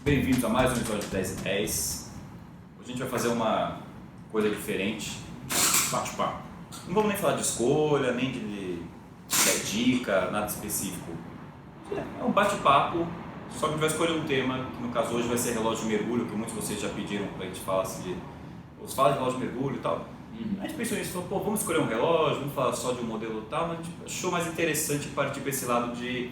Bem-vindos a mais um episódio de 10 e 10. Hoje a gente vai fazer uma coisa diferente, bate-papo. Não vamos nem falar de escolha, nem de dica, nada específico. É um bate-papo, só que a gente vai escolher um tema, que no caso hoje vai ser relógio de mergulho, que muitos de vocês já pediram pra gente falar assim de... Fala de relógio de mergulho e tal. A gente pensou nisso, falou, pô, vamos escolher um relógio, vamos falar só de um modelo e tal, mas a gente achou mais interessante partir para esse lado de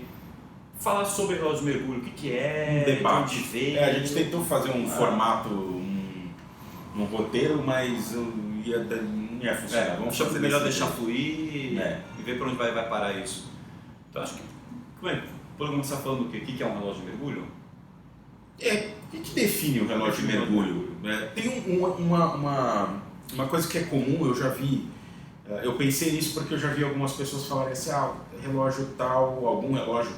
falar sobre relógio de mergulho, o que é, um debate. de onde veio. A gente tentou fazer um formato, um roteiro, mas não ia funcionar. Vamos achar melhor deixar fluir e ver para onde vai parar isso. Então acho que, podemos começar falando o que é um relógio de mergulho? O que define o relógio de mergulho? Tem uma coisa que é comum, eu já vi, eu pensei nisso porque eu já vi algumas pessoas falarem assim, relógio tal, algum relógio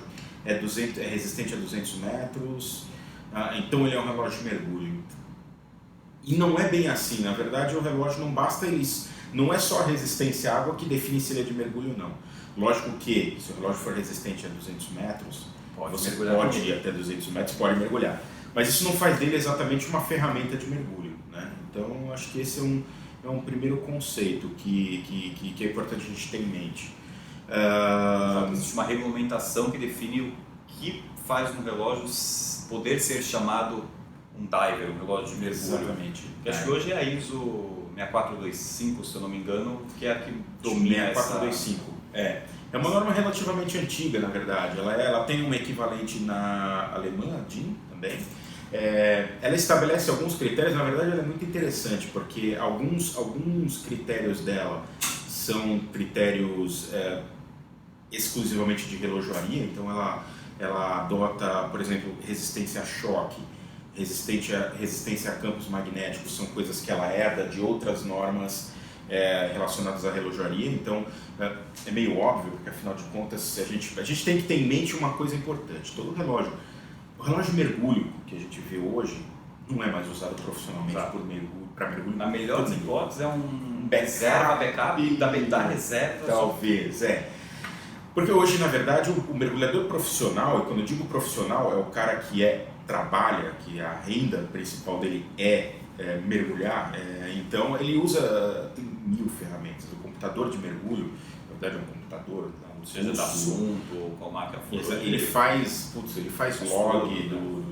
é resistente a 200 metros, então ele é um relógio de mergulho. E não é bem assim, na verdade o relógio não basta isso, não é só a resistência à água que define se ele é de mergulho ou não. Lógico que se o relógio for resistente a 200 metros, você pode ir até 200 metros, pode mergulhar. Mas isso não faz dele exatamente uma ferramenta de mergulho, né? Então acho que esse é um primeiro conceito que é importante a gente ter em mente. Existe uma regulamentação que define o que faz um relógio poder ser chamado um diver, um relógio de mergulho. Exatamente. Acho que hoje é a ISO 6425, se eu não me engano, que é a que domina 6425. É uma norma relativamente antiga, na verdade. Ela tem um equivalente na Alemanha, DIN também. Ela estabelece alguns critérios, na verdade ela é muito interessante, porque alguns critérios dela são critérios exclusivamente de relojoaria, então ela adota, por exemplo, resistência a choque, resistência a campos magnéticos, são coisas que ela herda de outras normas relacionadas à relojoaria, então é meio óbvio, porque afinal de contas a gente tem que ter em mente uma coisa importante, o relógio de mergulho que a gente vê hoje não é mais usado profissionalmente para mergulho. Na melhor das hipóteses é um backup da reserva. Talvez, Porque hoje, na verdade, o mergulhador profissional, e quando eu digo profissional, é o cara que trabalha, que a renda principal dele é mergulhar, então ele tem 1000 ferramentas. O computador de mergulho, na verdade é um computador, seja da assunto ou qual marca for. Ele faz log do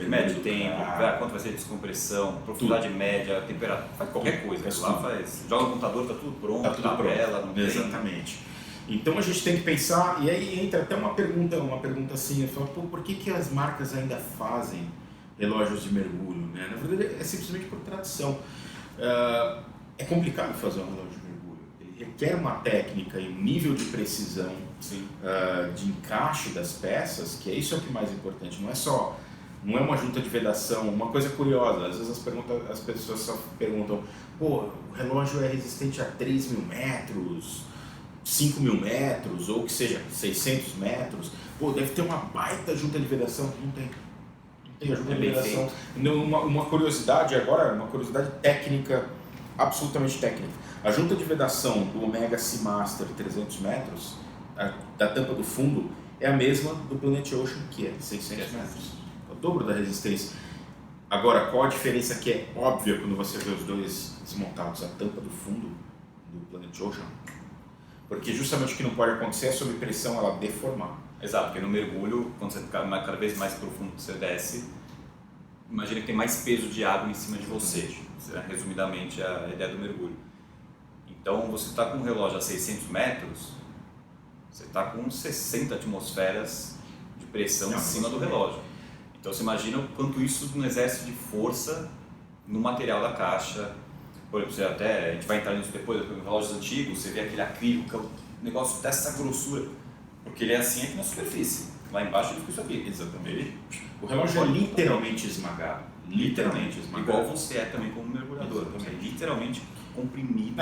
mede o tempo, quanto vai ser a descompressão, profundidade média, temperatura, faz qualquer coisa. Joga no computador, está tudo pronto, tabela, não tem. Exatamente. Então a gente tem que pensar, e aí entra até uma pergunta assim, eu falo, por que as marcas ainda fazem relógios de mergulho? Né? Na verdade é simplesmente por tradição. É complicado fazer um relógio de mergulho, ele requer uma técnica e um nível de precisão de encaixe das peças, que isso é o que é mais importante, não é uma junta de vedação. Uma coisa curiosa, às vezes as pessoas só perguntam, o relógio é resistente a 3.000 metros, 5.000 metros, ou que seja, 600 metros, deve ter uma baita junta de vedação. Não tem a junta de vedação. Uma curiosidade agora, uma curiosidade técnica, absolutamente técnica. A junta de vedação do Omega Seamaster 300 metros, da tampa do fundo, é a mesma do Planet Ocean, que é 600 metros. É o dobro da resistência. Agora, qual a diferença que é óbvia quando você vê os dois desmontados? A tampa do fundo do Planet Ocean, porque justamente o que não pode acontecer é sob pressão ela deformar. Exato, porque no mergulho, quando você fica cada vez mais profundo que você desce, imagina que tem mais peso de água em cima de você. Resumidamente a ideia do mergulho. Então você está com um relógio a 600 metros, você está com 60 atmosferas de pressão em cima do relógio. Então você imagina o quanto isso não exerce de força no material da caixa. Por exemplo, a gente vai entrar nisso depois, nos relógios antigos, você vê aquele acrílico, que é um negócio dessa grossura, porque ele é assim aqui na superfície. Lá embaixo ele fica isso aqui. Exatamente. O relógio é literalmente esmagado. Literalmente esmagado. Igual você é também como mergulhador. Você é literalmente comprimido.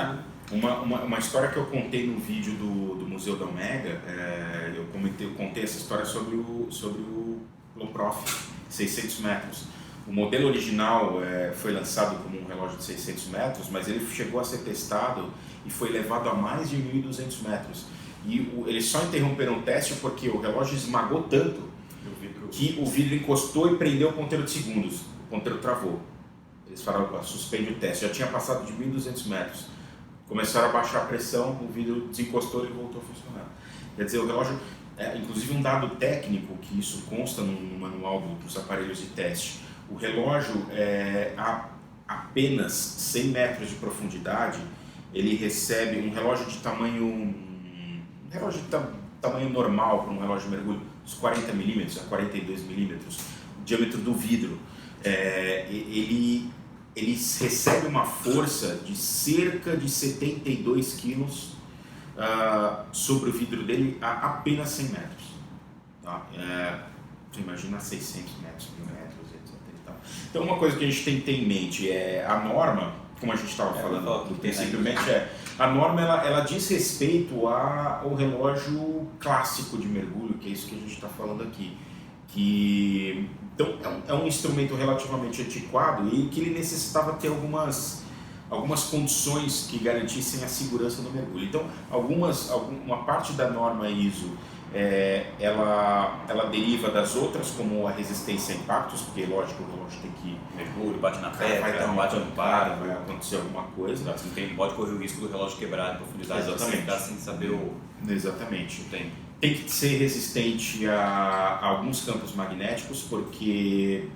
Uma história que eu contei no vídeo do Museu da Omega, eu contei essa história sobre o Low Prof, 600 metros. O modelo original foi lançado como um relógio de 600 metros, mas ele chegou a ser testado e foi levado a mais de 1.200 metros. E eles só interromperam o teste porque o relógio esmagou tanto que o vidro encostou e prendeu o ponteiro de segundos. O ponteiro travou. Eles falaram, suspende o teste. Já tinha passado de 1.200 metros. Começaram a baixar a pressão, o vidro desencostou e voltou a funcionar. Quer dizer, o relógio, inclusive um dado técnico, que isso consta no manual dos aparelhos de teste, o relógio, a apenas 100 metros de profundidade, ele recebe um relógio de tamanho, tamanho normal para um relógio de mergulho, uns 40 milímetros a 42 milímetros, o diâmetro do vidro. Ele recebe uma força de cerca de 72 quilos sobre o vidro dele a apenas 100 metros. Tá? Você imagina 600 metros, 1.000 metros, etc. E tal. Então, uma coisa que a gente tem que ter em mente é a norma, como a gente estava falando principalmente, a norma ela diz respeito ao relógio clássico de mergulho, que é isso que a gente está falando aqui. Então, é um instrumento relativamente antiquado e que ele necessitava ter algumas condições que garantissem a segurança do mergulho. Então, uma parte da norma ISO ela deriva das outras, como a resistência a impactos, porque lógico, o relógio tem que... Mergulho, bate na pedra, vai dar bate no par, vai acontecer alguma coisa. Você não pode correr o risco do relógio quebrar em profundidade. Exatamente. Você ficar sem saber o... Exatamente. Tem. Tem que ser resistente a alguns campos magnéticos, porque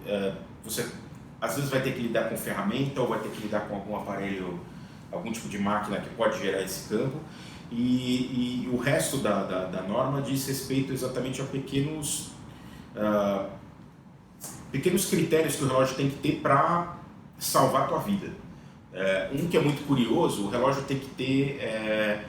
você às vezes vai ter que lidar com ferramenta ou vai ter que lidar com algum aparelho, algum tipo de máquina que pode gerar esse campo. E o resto da norma diz respeito exatamente a pequenos critérios que o relógio tem que ter para salvar a tua vida. Um que é muito curioso, o relógio tem que ter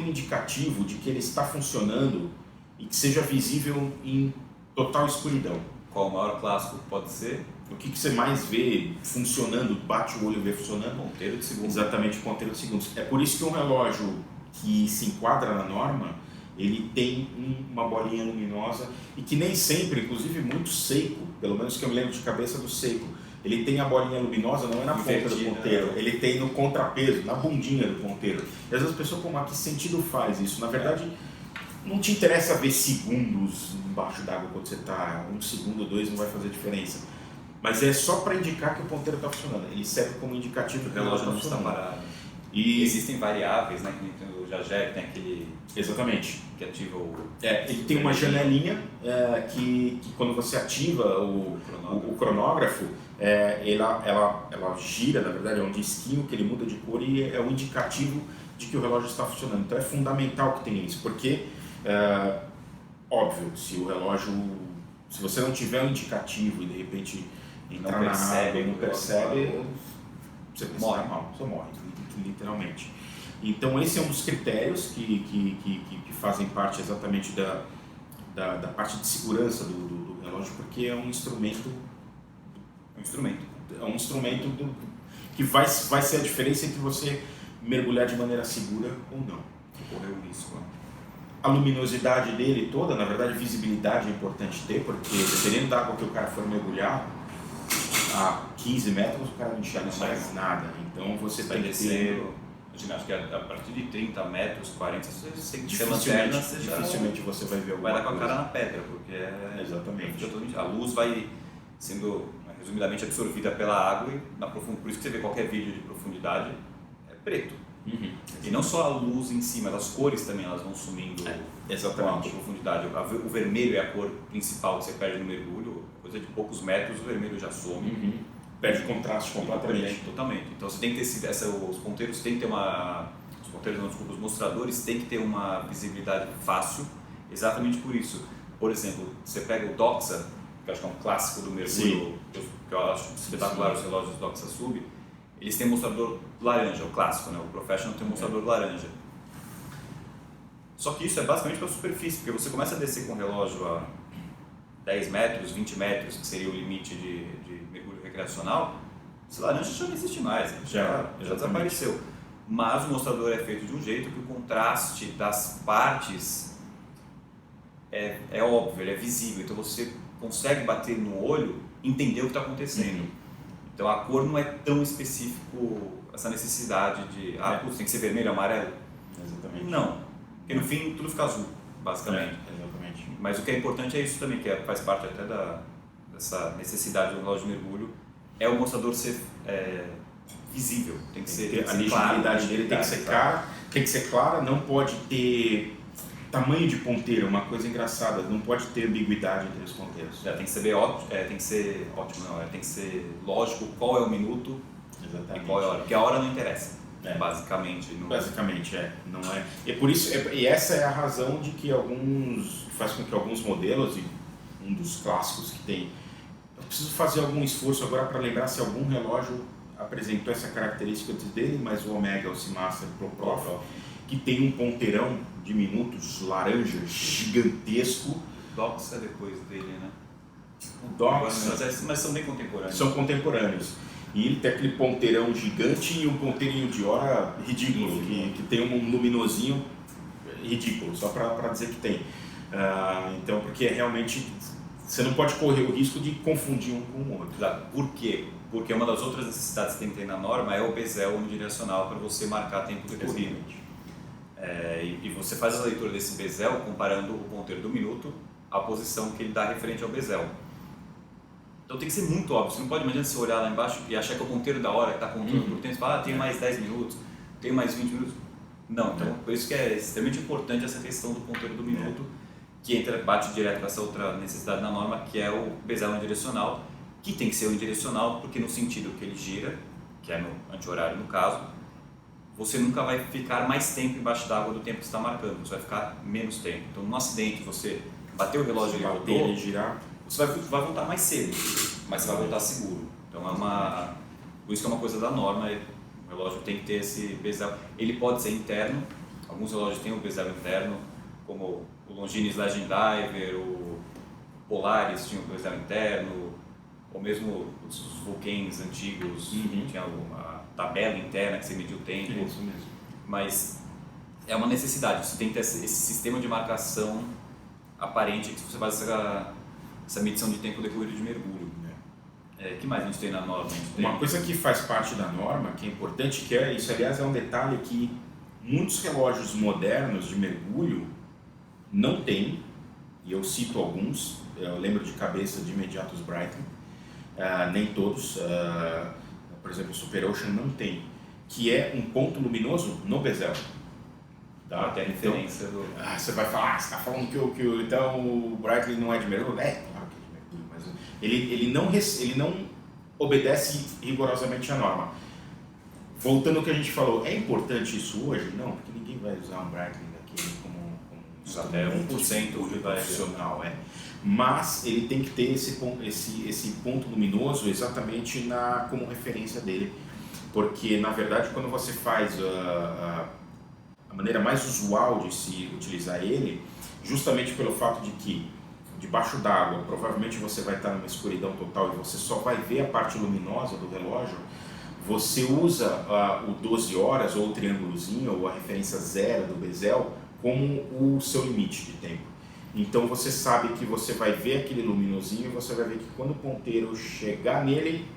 um indicativo de que ele está funcionando e que seja visível em total escuridão. Qual o maior clássico pode ser? O que você mais vê funcionando, bate o olho e vê funcionando? Ponteiro de segundos. Exatamente, ponteiro de segundos. É por isso que um relógio que se enquadra na norma, ele tem uma bolinha luminosa e que nem sempre, inclusive muito seco, pelo menos que eu me lembro de cabeça do seco, ele tem a bolinha luminosa, não é na ponta do ponteiro, ele tem no contrapeso, na bundinha do ponteiro. E às vezes a pessoa, como, que sentido faz isso? Na verdade, não te interessa ver segundos embaixo d'água quando você está, 1 segundo, 2 não vai fazer diferença. Mas é só para indicar que o ponteiro está funcionando, ele serve como indicativo que o relógio não está parado. E existem variáveis, né, que o Jagé tem aquele... Exatamente. Que ativa o... ele tem uma janelinha que quando você ativa o cronógrafo, ela gira, na verdade é um disquinho que ele muda de cor e é um indicativo de que o relógio está funcionando. Então é fundamental que tenha isso, porque, óbvio, se você não tiver um indicativo e de repente entrar na água e não percebe, você morre mal, você morre, literalmente. Então esse é um dos critérios que fazem parte exatamente da parte de segurança do relógio, porque é um instrumento que vai ser a diferença entre você mergulhar de maneira segura ou não. Correr o risco. A luminosidade dele toda, na verdade, visibilidade é importante ter, porque dependendo da água que o cara for mergulhar, a 15 metros o cara não enxerga mais nada. Então você tem que ter... Acho que a partir de 30 metros, 40, você tem que ter lanterna, dificilmente você vai ver alguma coisa. Vai dar com a cara coisa na pedra, porque exatamente. A luz vai sendo resumidamente absorvida pela água e por isso que você vê qualquer vídeo de profundidade é preto. Uhum. E não só a luz em si, mas as cores também elas vão sumindo exatamente. com a profundidade. O vermelho é a cor principal que você perde no mergulho, coisa de poucos metros o vermelho já some. Uhum. Perde contraste completamente. Totalmente. Então você tem que ter os ponteiros têm que ter os mostradores têm que ter uma visibilidade fácil, exatamente por isso. Por exemplo, você pega o Doxa, que eu acho que é um clássico do mergulho, que eu acho espetacular, os relógios Doxa Sub, eles têm mostrador laranja, o clássico, né? O Professional tem um mostrador laranja. Só que isso é basicamente para a superfície, porque você começa a descer com o relógio a 10 metros, 20 metros, que seria o limite de mergulho recreacional, esse laranja já não existe mais, já desapareceu. Mas o mostrador é feito de um jeito que o contraste das partes é óbvio, ele é visível, então você consegue bater no olho e entender o que está acontecendo. Então a cor não é tão específico, essa necessidade de tem que ser vermelho, amarelo. Exatamente. Não, porque no fim tudo fica azul. basicamente. Exatamente. Mas o que é importante é isso também, que faz parte até dessa necessidade do relógio de mergulho, é o mostrador ser visível, tem que ser a legibilidade dele tem que ser clara, não pode ter tamanho de ponteiro, uma coisa engraçada, não pode ter ambiguidade entre os ponteiros. Tem que ser ótimo, tem que ser lógico qual é o minuto. Exatamente. E qual é a hora, porque a hora não interessa, basicamente. Basicamente, não é. E por isso, e essa é a razão de que faz com que alguns modelos, e um dos clássicos que tem, eu preciso fazer algum esforço agora para lembrar se algum relógio apresentou essa característica dele, mas o Omega, o Seamaster Pro Prof, que tem um ponteirão de minutos laranja gigantesco. O Dox é depois dele, né? O Dox, mas são bem contemporâneos. São contemporâneos. E ele tem aquele ponteirão gigante e um ponteirinho de hora ridículo, que tem um luminosinho ridículo, só para dizer que tem. Então, porque realmente você não pode correr o risco de confundir um com o outro. Exato. Por quê? Porque uma das outras necessidades que tem que ter na norma é o bezel unidirecional para você marcar tempo decorrido. E você faz a leitura desse bezel comparando o ponteiro do minuto à posição que ele dá referente ao bezel. Então tem que ser muito óbvio, você não pode imaginar você olhar lá embaixo e achar que é o ponteiro da hora que está contando por tempo, você fala, tem mais 10 minutos, tem mais 20 minutos. Não, então por isso que é extremamente importante essa questão do ponteiro do minuto, que bate direto com essa outra necessidade na norma, que é o bezel unidirecional, que tem que ser unidirecional porque no sentido que ele gira, que é no anti-horário no caso, você nunca vai ficar mais tempo embaixo d'água do tempo que você está marcando, você vai ficar menos tempo. Então num acidente, você bateu o relógio e ele voltou, e girar, você vai voltar mais cedo, mas você vai voltar seguro. Então por isso que é uma coisa da norma, o relógio tem que ter esse bezel. Ele pode ser interno, alguns relógios têm um bezel interno, como o Longines Legend Diver, o Polaris tinha um bezel interno, ou mesmo os Vulcains antigos, tinha uma tabela interna que você media o tempo. Isso mesmo. Mas é uma necessidade, você tem que ter esse sistema de marcação aparente que você faz essa medição de tempo decorrido de mergulho. O que mais a gente tem na norma? Uma coisa que faz parte da norma, que é importante, que é isso, aliás, é um detalhe que muitos relógios modernos de mergulho não têm, e eu cito alguns, eu lembro de cabeça de imediato os Breitling, nem todos, por exemplo o Super Ocean não tem, que é um ponto luminoso no bezel. Tá? Até a referência então, você vai falar, você está falando que então o Breitling não é de mergulho? Claro que é de mergulho, mas ele não obedece rigorosamente à norma. Voltando ao que a gente falou, é importante isso hoje? Não, porque ninguém vai usar um Breitling daquele como até 1% de profissional, mas ele tem que ter esse ponto luminoso exatamente como referência dele, porque na verdade quando você faz a maneira mais usual de se utilizar ele, justamente pelo fato de que debaixo d'água provavelmente você vai estar numa escuridão total e você só vai ver a parte luminosa do relógio, você usa o 12 horas ou o triângulozinho ou a referência 0 do bezel como o seu limite de tempo. Então você sabe que você vai ver aquele luminosinho e você vai ver que quando o ponteiro chegar nele,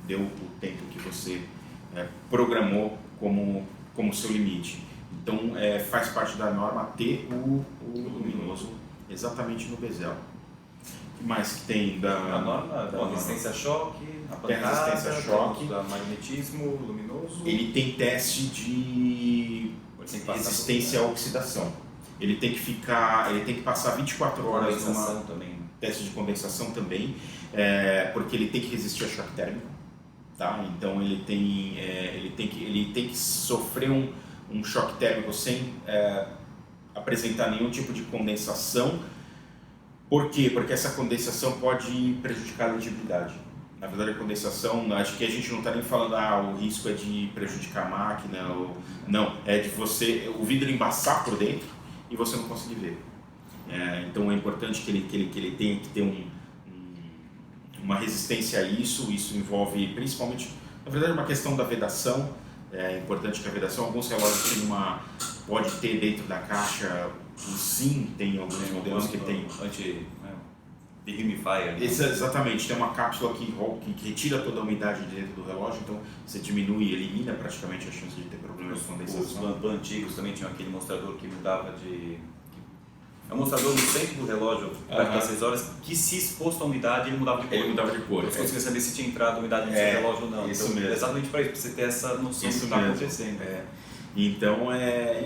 deu o tempo que você programou como seu limite. Então faz parte da norma ter o luminoso exatamente no bezel. O que mais que tem a norma? Resistência a choque, a pancada, resistência a choque, magnetismo luminoso. Ele tem teste de resistência à oxidação. Ele tem que passar 24 horas numa teste de condensação também, porque ele tem que resistir a choque térmico, tá? Então ele tem que sofrer um choque térmico sem apresentar nenhum tipo de condensação. Por quê? Porque essa condensação pode prejudicar a legibilidade. Na verdade, a condensação, acho que a gente não está nem falando o risco é de prejudicar a máquina, não, é de o vidro embaçar por dentro e você não conseguir ver. Então é importante que ele tenha que ter uma resistência a isso envolve principalmente, na verdade, uma questão da vedação. É importante que a vedação, alguns relógios pode ter dentro da caixa, o SIM tem alguns modelos que tem dehumidifier. Exatamente, tem uma cápsula que retira toda a umidade de dentro do relógio, então você elimina praticamente a chance de ter problemas de condensação. Os antigos também tinham aquele mostrador que mudava que É um mostrador no centro do relógio, perto das 6 horas, que se exposto à umidade, ele mudava de cor. Ele mudava de cor. Você conseguia saber se tinha entrado umidade no seu relógio ou não. Isso então, mesmo. Exatamente para isso, para você ter essa noção do que está acontecendo. Então,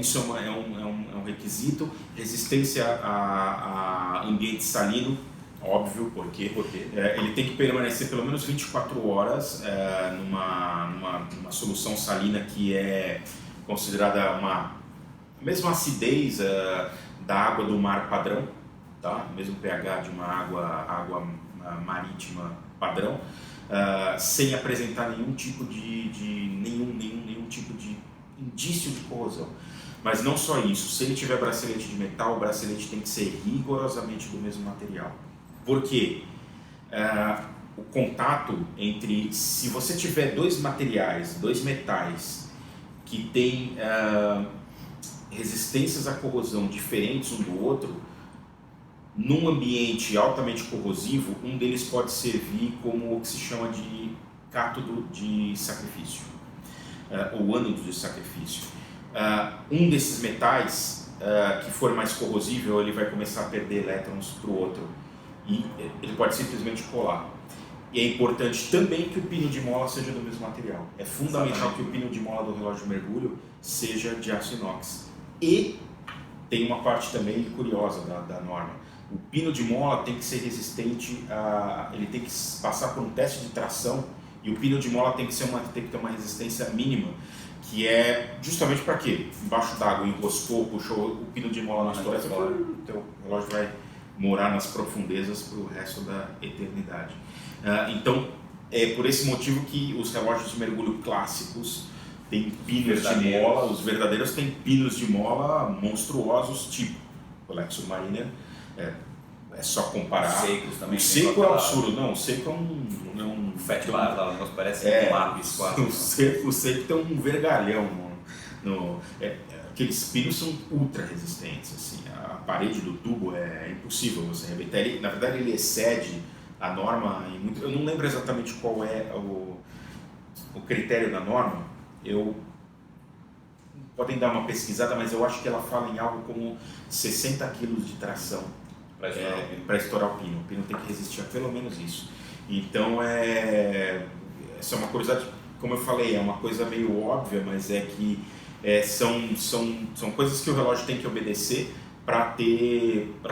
isso é um requisito. Resistência a ambiente salino, óbvio, porque ele tem que permanecer pelo menos 24 horas numa solução salina que é considerada a mesma acidez da água do mar padrão, tá? Mesmo pH de uma água marítima padrão, sem apresentar nenhum tipo nenhum tipo de indício de corrosão. Mas não só isso, se ele tiver bracelete de metal, o bracelete tem que ser rigorosamente do mesmo material. Por quê? O contato entre, se você tiver dois metais que têm resistências à corrosão diferentes um do outro, num ambiente altamente corrosivo, um deles pode servir como o que se chama de cátodo de sacrifício, ou ânodo de sacrifício. Um desses metais que for mais corrosível, ele vai começar a perder elétrons para o outro e ele pode simplesmente colar. E é importante também que o pino de mola seja do mesmo material. É fundamental que o pino de mola do relógio de mergulho seja de aço inox. E tem uma parte também curiosa da norma. O pino de mola tem que ser resistente ele tem que passar por um teste de tração, e o pino de mola tem que ter uma resistência mínima, que é justamente para quê? Embaixo d'água enroscou, puxou o pino de mola na história, o teu relógio vai morar nas profundezas para o resto da eternidade. Então, é por esse motivo que os relógios de mergulho clássicos têm pinos de mola, os verdadeiros têm pinos de mola monstruosos, tipo o Rolex Submariner. É só comparar. Secos também. O seco é absurdo. Não, o seco é um fat bar lá, o negócio parece um lápis quase. O seco tem um vergalhão. Aqueles pinos são ultra resistentes. Assim, a parede do tubo é impossível você arrebentar. Na verdade, ele excede a norma. Eu não lembro exatamente qual é o critério da norma. Podem dar uma pesquisada, mas eu acho que ela fala em algo como 60 kg de tração para estourar o pino. O pino tem que resistir a pelo menos isso. Então, essa é uma curiosidade, como eu falei, é uma coisa meio óbvia, mas é que são coisas que o relógio tem que obedecer para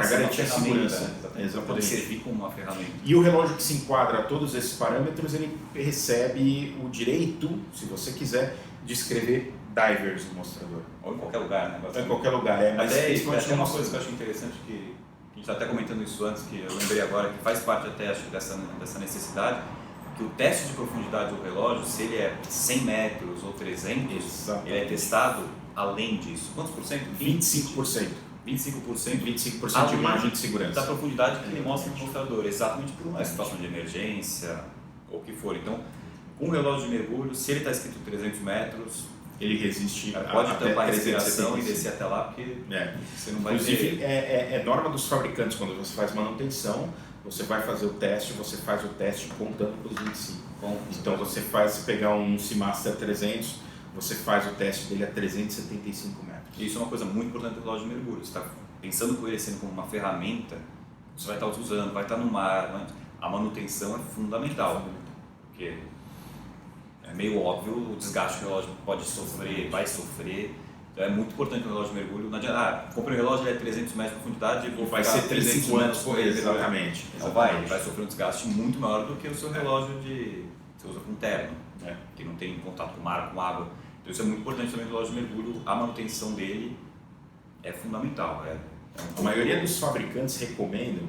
garantir a segurança. Né? Exatamente. Poder servir como uma ferramenta. E o relógio que se enquadra a todos esses parâmetros, ele recebe o direito, se você quiser, de escrever divers no mostrador. Ou em qualquer lugar, né? Em qualquer lugar, mas até uma coisa que eu acho interessante, que a gente está até comentando isso antes, que eu lembrei agora, que faz parte até, acho, dessa necessidade, que o teste de profundidade do relógio, se ele é 100 metros ou 300, ele é testado além disso. Quantos por cento? 25%. 25% de margem de segurança. Da profundidade que ele mostra no mostrador, exatamente por uma situação de emergência ou o que for. Então, com um relógio de mergulho, se ele está escrito 300 metros, ele resiste pode tampar a respiração e descer até lá, porque você não vai inclusive, é norma dos fabricantes, quando você faz manutenção, você vai fazer o teste, você faz o teste contando para os 25. Então, você pegar um Seamaster 300, você faz o teste dele a 375 metros. Isso é uma coisa muito importante do relógio de mergulho. Você está pensando com ele sendo como uma ferramenta, você vai estar usando, vai estar no mar, né? A manutenção é fundamental, porque é meio óbvio o desgaste que o relógio pode sofrer, vai sofrer. Então é muito importante no relógio de mergulho. Não adianta, comprei um relógio, ele é 300 metros de profundidade e vai ser 300 anos com ele. Exatamente. Então vai sofrer um desgaste muito maior do que o seu relógio que você usa com terno, que não tem contato com o mar, com água. Então isso é muito importante também no relógio de mergulho. A manutenção dele é fundamental. A maioria dos fabricantes recomendam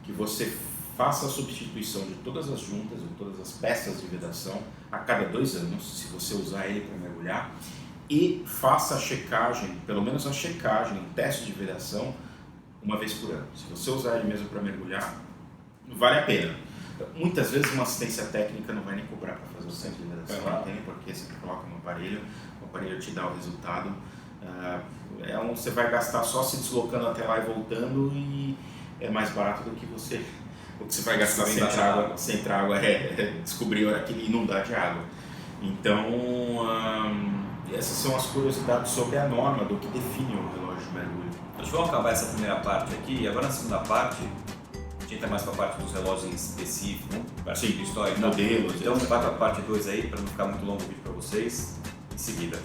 que você faça a substituição de todas as juntas, de todas as peças de vedação a cada 2 anos, se você usar ele para mergulhar, e faça a checagem, pelo menos a checagem, um teste de vedação, uma vez por ano. Se você usar ele mesmo para mergulhar, vale a pena. Muitas vezes uma assistência técnica não vai nem cobrar para fazer o teste de vedação, não tem, porque você coloca no aparelho, o aparelho te dá o resultado. Você vai gastar só se deslocando até lá e voltando, e é mais barato do que o que você vai gastar sem água, descobrir a hora que inundar de água. Então, E essas são as curiosidades sobre a norma do que define o relógio de mergulho. Nós vamos acabar essa primeira parte aqui e agora na segunda parte a gente entra mais para a parte dos relógios em específico, parte de história e tal. Modelos. Então vai para a parte 2 aí, para não ficar muito longo o vídeo para vocês, em seguida.